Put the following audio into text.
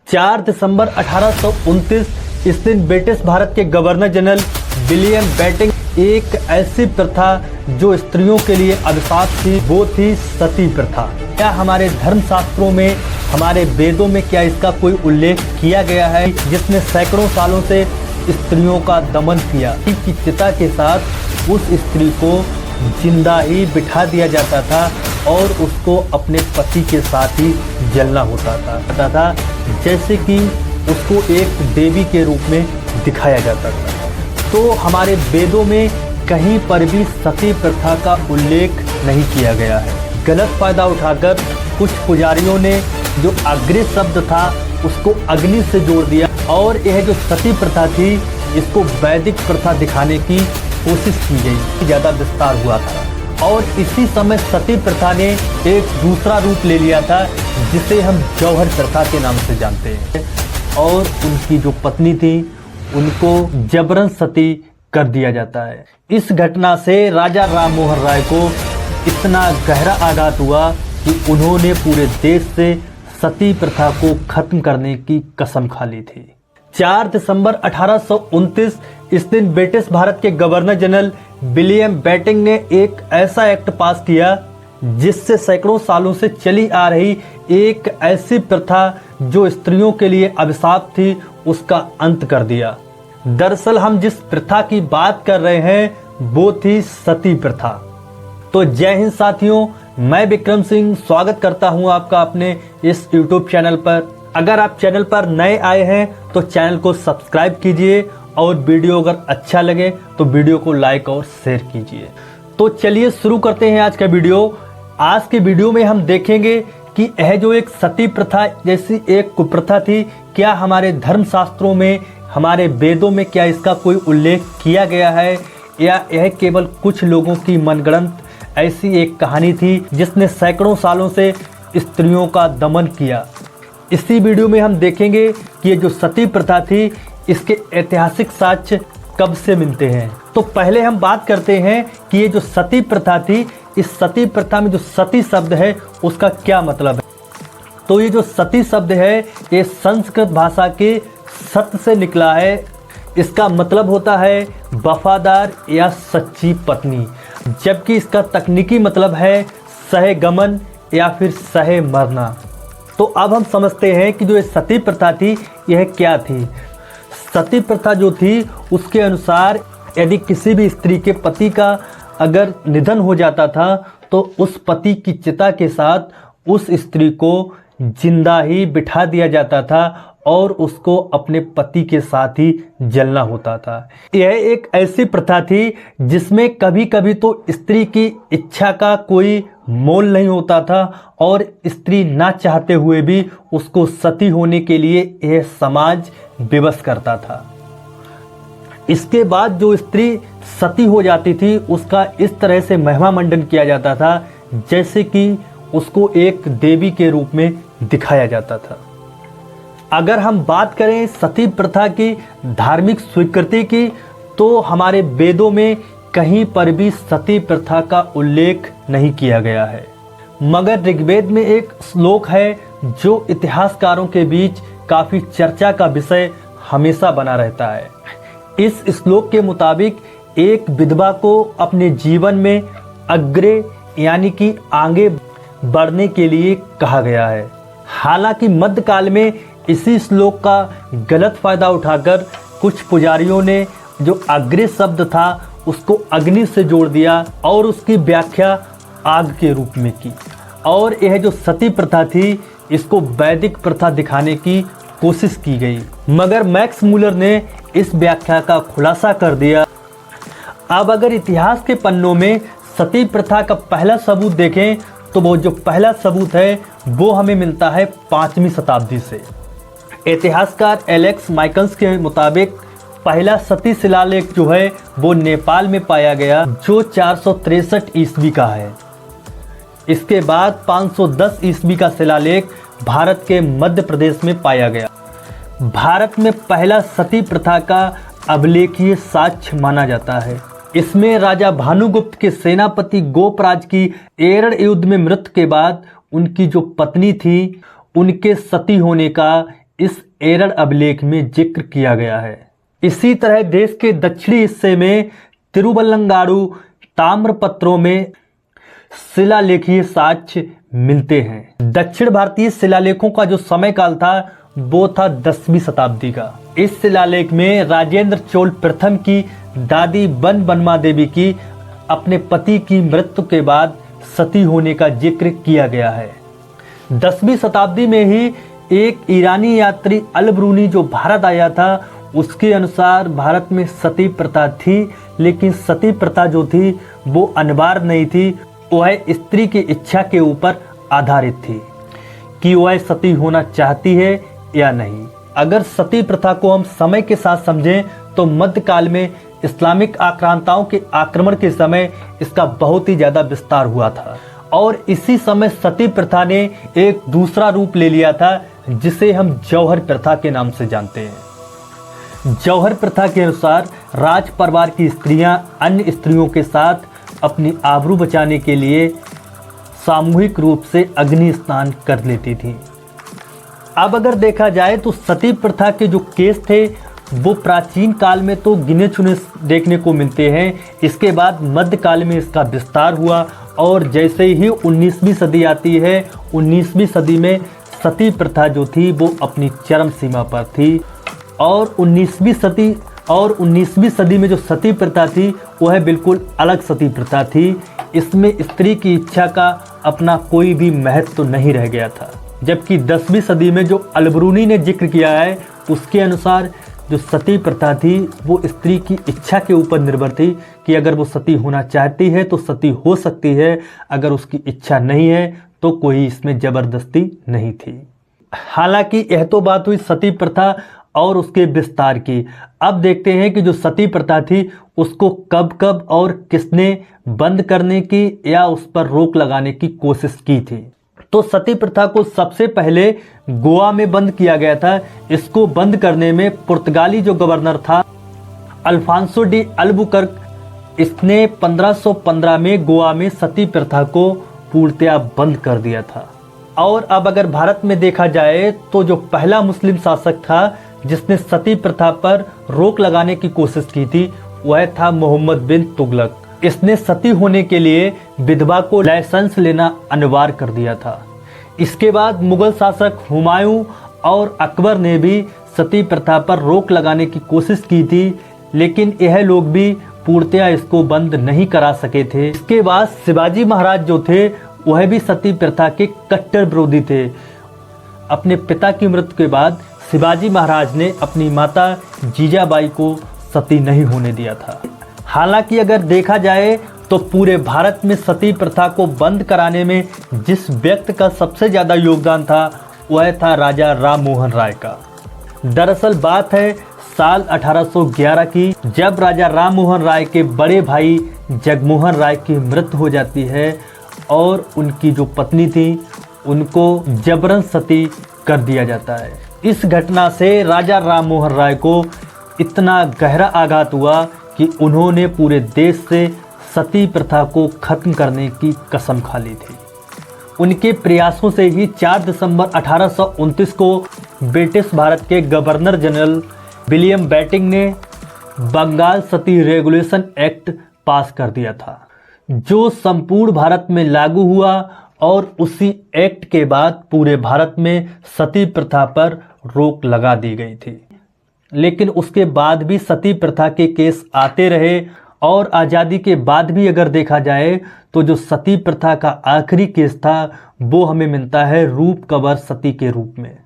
4 दिसंबर 1829 इस दिन ब्रिटिश भारत के गवर्नर जनरल विलियम बेंटिंक एक ऐसी प्रथा जो स्त्रियों के लिए अभिशाप थी, वो थी सती प्रथा। क्या हमारे धर्म शास्त्रों में, हमारे वेदों में क्या इसका कोई उल्लेख किया गया है, जिसने सैकड़ों सालों से स्त्रियों का दमन किया। की चिता के साथ उस स्त्री को जिंदा ही बिठा दिया जाता था और उसको अपने पति के साथ ही जलना होता था जैसे कि उसको एक देवी के रूप में दिखाया जाता था। तो हमारे वेदों में कहीं पर भी सती प्रथा का उल्लेख नहीं किया गया है। गलत फायदा उठाकर कुछ पुजारियों ने जो अग्नि शब्द था उसको अग्नि से जोड़ दिया और यह जो सती प्रथा थी इसको वैदिक प्रथा दिखाने की कोशिश की गई, ज़्यादा विस्तार हुआ था। और इसी समय सती प्रथा ने एक दूसरा रूप ले लिया था जिसे हम जौहर प्रथा के नाम से जानते हैं। और उनकी जो पत्नी थी उनको जबरन सती कर दिया जाता है। इस घटना से राजा राम मोहन राय को इतना गहरा आघात हुआ कि उन्होंने पूरे देश से सती प्रथा को खत्म करने की कसम खा ली थी। 4 दिसंबर 1829 इस दिन ब्रिटिश भारत के गवर्नर जनरल विलियम बेंटिंक ने एक ऐसा एक्ट पास किया जिससे सैकड़ों सालों से चली आ रही एक ऐसी प्रथा जो स्त्रियों के लिए अभिशाप थी उसका अंत कर दिया। दरअसल हम जिस प्रथा की बात कर रहे हैं वो थी सती प्रथा। तो जय हिंद साथियों, मैं विक्रम सिंह स्वागत करता हूं आपका अपने इस YouTube चैनल पर। अगर आप चैनल पर नए आए हैं तो चैनल को सब्सक्राइब कीजिए और वीडियो अगर अच्छा लगे तो वीडियो को लाइक और शेयर कीजिए। तो चलिए शुरू करते हैं आज का वीडियो। आज के वीडियो में हम देखेंगे कि यह जो एक सती प्रथा जैसी एक कुप्रथा थी, क्या हमारे धर्म शास्त्रों में, हमारे वेदों में क्या इसका कोई उल्लेख किया गया है या यह केवल कुछ लोगों की मनगढ़ंत ऐसी एक कहानी थी जिसने सैकड़ों सालों से स्त्रियों का दमन किया। इसी वीडियो में हम देखेंगे कि ये जो सती प्रथा थी इसके ऐतिहासिक साक्ष्य कब से मिलते हैं। तो पहले हम बात करते हैं कि ये जो सती प्रथा थी, इस सती प्रथा में जो सती शब्द है उसका क्या मतलब है। तो ये जो सती शब्द है ये संस्कृत भाषा के सत से निकला है। इसका मतलब होता है वफादार या सच्ची पत्नी, जबकि इसका तकनीकी मतलब है सहगमन या फिर सह मरना। तो अब हम समझते हैं कि जो ये सती प्रथा थी यह क्या थी। सती प्रथा जो थी उसके अनुसार यदि किसी भी स्त्री के पति का अगर निधन हो जाता था तो उस पति की चिता के साथ उस स्त्री को जिंदा ही बिठा दिया जाता था और उसको अपने पति के साथ ही जलना होता था। यह एक ऐसी प्रथा थी जिसमें कभी कभी तो स्त्री की इच्छा का कोई मोल नहीं होता था और स्त्री ना चाहते हुए भी उसको सती होने के लिए यह समाज विवश करता था। इसके बाद जो स्त्री सती हो जाती थी उसका इस तरह से महिमा मंडन किया जाता था जैसे कि उसको एक देवी के रूप में दिखाया जाता था। अगर हम बात करें सती प्रथा की धार्मिक स्वीकृति की तो हमारे वेदों में कहीं पर भी सती प्रथा का उल्लेख नहीं किया गया है, मगर ऋग्वेद में एक श्लोक है जो इतिहासकारों के बीच काफ़ी चर्चा का विषय हमेशा बना रहता है। इस श्लोक के मुताबिक एक विधवा को अपने जीवन में अग्रे यानी कि आगे बढ़ने के लिए कहा गया है। हालांकि मध्यकाल में इसी श्लोक का गलत फायदा उठाकर कुछ पुजारियों ने जो अग्रे शब्द था उसको अग्नि से जोड़ दिया और उसकी व्याख्या आग के रूप में की और यह जो सती प्रथा थी इसको वैदिक प्रथा दिखाने की कोशिश की गई, मगर मैक्स मूलर ने इस व्याख्या का खुलासा कर दिया। अब अगर इतिहास के पन्नों में सती प्रथा का पहला सबूत देखें तो वो जो पहला सबूत है वो हमें मिलता है 5वीं शताब्दी से। इतिहासकार एलेक्स माइकल्स के मुताबिक पहला सती शिलालेख जो है वो नेपाल में पाया गया जो 463 ईस्वी का है। इसके बाद 510 ईस्वी का शिलालेख भारत के मध्य प्रदेश में पाया गया। भारत में पहला सती प्रथा का अभिलेखीय साक्ष्य माना जाता है। इसमें राजा भानुगुप्त के सेनापति गोपराज की एरड़ युद्ध में मृत्यु के बाद उनकी जो पत्नी थी उनके सती होने का इस एरर अभिलेख में जिक्र किया गया है। इसी तरह देश के दक्षिणी हिस्से में तिरुवल्लंगाडु ताम्रपत्रों में शिलालेखीय साक्ष्य मिलते हैं। दक्षिण भारतीय शिलालेखों का जो समय काल था वो था 10वीं शताब्दी का। इस शिलालेख में राजेंद्र चोल प्रथम की दादी बनबनमा देवी की अपने पति की मृत्यु के बाद सती होने का जिक्र किया गया है। 10वीं शताब्दी में ही एक ईरानी यात्री अल-बरूनी जो भारत आया था, उसके अनुसार भारत में सती प्रथा थी, लेकिन सती प्रथा जो थी वो अनिवार्य नहीं थी, वह स्त्री की इच्छा के ऊपर आधारित थी कि वह सती होना चाहती है या नहीं। अगर सती प्रथा को हम समय के साथ समझें तो मध्यकाल में इस्लामिक आक्रांताओं के आक्रमण के समय इसका बहुत ही ज़्यादा विस्तार हुआ था और इसी समय सती प्रथा ने एक दूसरा रूप ले लिया था जिसे हम जौहर प्रथा के नाम से जानते हैं। जौहर प्रथा के अनुसार राज परिवार की स्त्रियां अन्य स्त्रियों के साथ अपनी आबरू बचाने के लिए सामूहिक रूप से अग्नि स्नान कर लेती थीं। अब अगर देखा जाए तो सती प्रथा के जो केस थे वो प्राचीन काल में तो गिने चुने देखने को मिलते हैं। इसके बाद मध्यकाल में इसका विस्तार हुआ और जैसे ही 19वीं सदी आती है, 19वीं सदी में सती प्रथा जो थी वो अपनी चरम सीमा पर थी और 19वीं सदी में जो सती प्रथा थी वह बिल्कुल अलग सती प्रथा थी। इसमें स्त्री की इच्छा का अपना कोई भी महत्व नहीं रह गया था। जबकि 10वीं सदी में जो अल-बरूनी ने जिक्र किया है उसके अनुसार जो सती प्रथा थी वो स्त्री की इच्छा के ऊपर निर्भर थी कि अगर वो सती होना चाहती है तो सती हो सकती है, अगर उसकी इच्छा नहीं है तो कोई इसमें ज़बरदस्ती नहीं थी। हालांकि यह तो बात हुई सती प्रथा और उसके विस्तार की। अब देखते हैं कि जो सती प्रथा थी उसको कब कब और किसने बंद करने की या उस पर रोक लगाने की कोशिश की थी। तो सती प्रथा को सबसे पहले गोवा में बंद किया गया था। इसको बंद करने में पुर्तगाली जो गवर्नर था अल्फांसो डी अल्बुकर्क, इसने 1515 में गोवा में सती प्रथा को पूर्णतया बंद कर दिया था। और अब अगर भारत में देखा जाए तो जो पहला मुस्लिम शासक था जिसने सती प्रथा पर रोक लगाने की कोशिश की थी वह था मोहम्मद बिन तुगलक। इसने सती होने के लिए विधवा को लाइसेंस लेना अनिवार्य कर दिया था। इसके बाद मुगल शासक हुमायूं और अकबर ने भी सती प्रथा पर रोक लगाने की कोशिश की थी, लेकिन यह लोग भी पूर्णतया इसको बंद नहीं करा सके थे। इसके बाद शिवाजी महाराज जो थे वह भी सती प्रथा के कट्टर विरोधी थे। अपने पिता की मृत्यु के बाद शिवाजी महाराज ने अपनी माता जीजाबाई को सती नहीं होने दिया था। हालांकि अगर देखा जाए तो पूरे भारत में सती प्रथा को बंद कराने में जिस व्यक्ति का सबसे ज़्यादा योगदान था वह था राजा राम मोहन राय का। दरअसल बात है साल 1811 की, जब राजा राम मोहन राय के बड़े भाई जगमोहन राय की मृत्यु हो जाती है और उनकी जो पत्नी थी उनको जबरन सती कर दिया जाता है। इस घटना से राजा राम मोहन राय को इतना गहरा आघात हुआ कि उन्होंने पूरे देश से सती प्रथा को खत्म करने की कसम खा ली थी। उनके प्रयासों से ही 4 दिसंबर 1829 को ब्रिटिश भारत के गवर्नर जनरल विलियम बेटिंग ने बंगाल सती रेगुलेशन एक्ट पास कर दिया था, जो संपूर्ण भारत में लागू हुआ और उसी एक्ट के बाद पूरे भारत में सती प्रथा पर रोक लगा दी गई थी। लेकिन उसके बाद भी सती प्रथा के केस आते रहे और आज़ादी के बाद भी अगर देखा जाए तो जो सती प्रथा का आखिरी केस था वो हमें मिलता है रूप कंवर सती के रूप में।